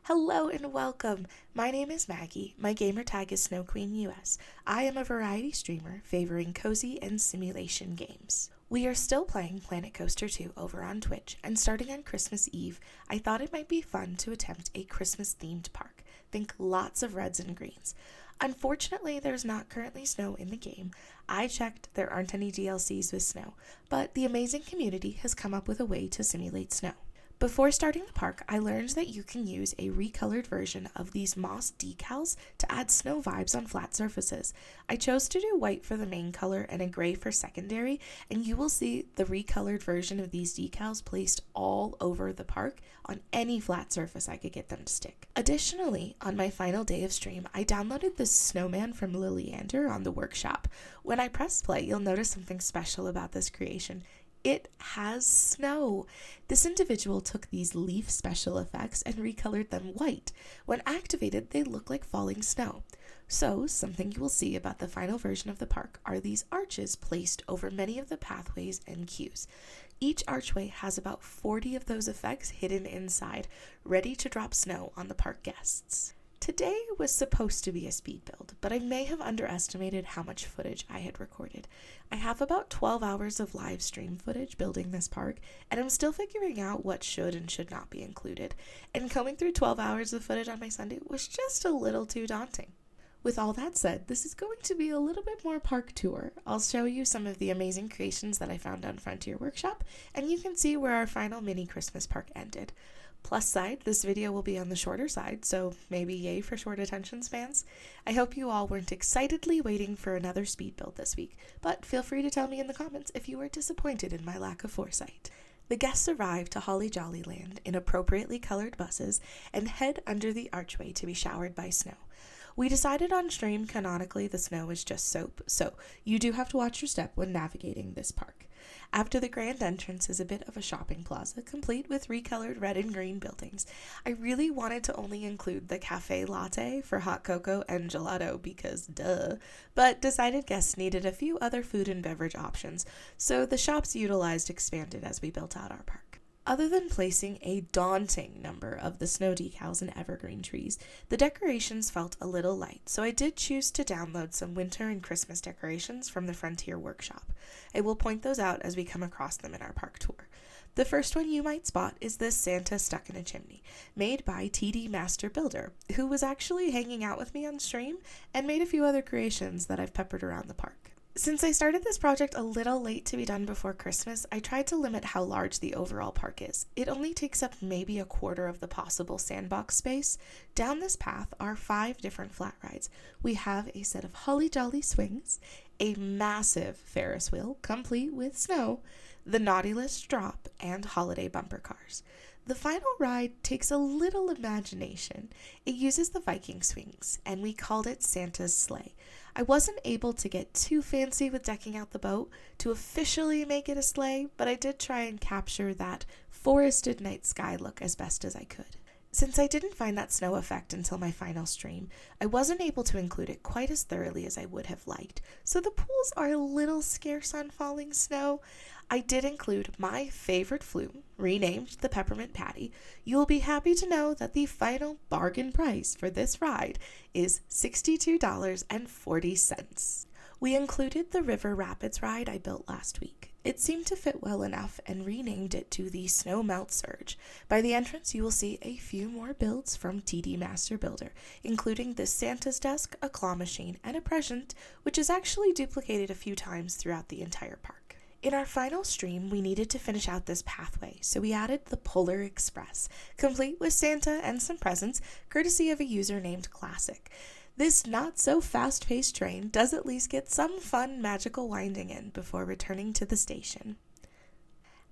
Hello and welcome. My name is Maggie. My gamer tag is Snow Queen US. I am a variety streamer favoring cozy and simulation games. We are still playing Planet Coaster 2 over on Twitch, and starting on Christmas Eve, I thought it might be fun to attempt a Christmas-themed park. Think lots of reds and greens. Unfortunately, there's not currently snow in the game. I checked, there aren't any DLCs with snow, but the amazing community has come up with a way to simulate snow. Before starting the park, I learned that you can use a recolored version of these moss decals to add snow vibes on flat surfaces. I chose to do white for the main color and a gray for secondary, and you will see the recolored version of these decals placed all over the park on any flat surface I could get them to stick. Additionally, on my final day of stream, I downloaded this snowman from Lilliander on the workshop. When I press play, you'll notice something special about this creation. It has snow. This individual took these leaf special effects and recolored them white. When activated, they look like falling snow. So, something you will see about the final version of the park are these arches placed over many of the pathways and queues. Each archway has about 40 of those effects hidden inside, ready to drop snow on the park guests. Today was supposed to be a speed build, but I may have underestimated how much footage I had recorded. I have about 12 hours of live stream footage building this park, and I'm still figuring out what should and should not be included, and combing through 12 hours of footage on my Sunday was just a little too daunting. With all that said, this is going to be a little bit more park tour. I'll show you some of the amazing creations that I found on Frontier Workshop, and you can see where our final mini Christmas park ended. Plus side, this video will be on the shorter side, so maybe yay for short attention spans. I hope you all weren't excitedly waiting for another speed build this week, but feel free to tell me in the comments if you were disappointed in my lack of foresight. The guests arrive to Holly Jolly Land in appropriately colored buses and head under the archway to be showered by snow. We decided on stream canonically the snow is just soap, so you do have to watch your step when navigating this park. After the grand entrance is a bit of a shopping plaza, complete with recolored red and green buildings. I really wanted to only include the cafe latte for hot cocoa and gelato because duh, but decided guests needed a few other food and beverage options, so the shops utilized expanded as we built out our park. Other than placing a daunting number of the snow decals and evergreen trees, the decorations felt a little light, so I did choose to download some winter and Christmas decorations from the Frontier Workshop. I will point those out as we come across them in our park tour. The first one you might spot is this Santa stuck in a chimney, made by TDMasterBuilder, who was actually hanging out with me on stream and made a few other creations that I've peppered around the park. Since I started this project a little late to be done before Christmas, I tried to limit how large the overall park is. It only takes up maybe a quarter of the possible sandbox space. Down this path are 5 different flat rides. We have a set of Holly Jolly swings, a massive Ferris wheel, complete with snow, the Naughty List drop, and holiday bumper cars. The final ride takes a little imagination. It uses the Viking swings, and we called it Santa's Sleigh. I wasn't able to get too fancy with decking out the boat to officially make it a sleigh, but I did try and capture that forested night sky look as best as I could. Since I didn't find that snow effect until my final stream, I wasn't able to include it quite as thoroughly as I would have liked, so the pools are a little scarce on falling snow. I did include my favorite flume, renamed the Peppermint Patty. You will be happy to know that the final bargain price for this ride is $62.40. We included the River Rapids ride I built last week. It seemed to fit well enough and renamed it to the Snow Melt Surge. By the entrance, you will see a few more builds from TDMasterBuilder, including this Santa's desk, a claw machine, and a present, which is actually duplicated a few times throughout the entire park. In our final stream, we needed to finish out this pathway, so we added the Polar Express, complete with Santa and some presents, courtesy of a user named Classic. This not-so-fast-paced train does at least get some fun magical winding in before returning to the station.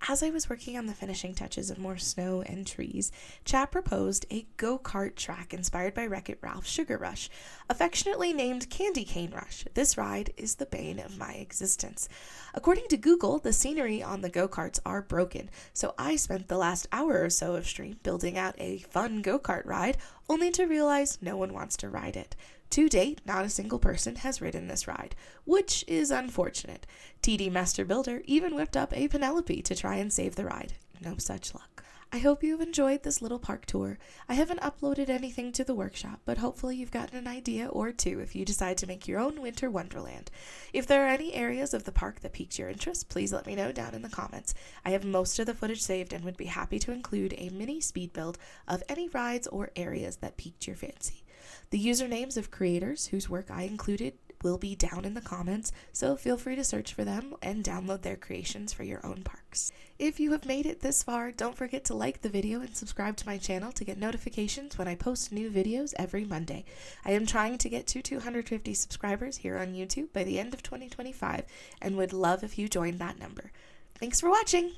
As I was working on the finishing touches of more snow and trees, chat proposed a go-kart track inspired by Wreck-It Ralph's Sugar Rush, affectionately named Candy Cane Rush. This ride is the bane of my existence. According to Google, the scenery on the go-karts are broken, so I spent the last hour or so of stream building out a fun go-kart ride, only to realize no one wants to ride it. To date, not a single person has ridden this ride, which is unfortunate. TDMasterBuilder even whipped up a Penelope to try and save the ride. No such luck. I hope you've enjoyed this little park tour. I haven't uploaded anything to the workshop, but hopefully you've gotten an idea or two if you decide to make your own winter wonderland. If there are any areas of the park that piqued your interest, please let me know down in the comments. I have most of the footage saved and would be happy to include a mini speed build of any rides or areas that piqued your fancy. The usernames of creators whose work I included will be down in the comments, so feel free to search for them and download their creations for your own parks. If you have made it this far, don't forget to like the video and subscribe to my channel to get notifications when I post new videos every Monday. I am trying to get to 250 subscribers here on YouTube by the end of 2025 and would love if you joined that number. Thanks for watching!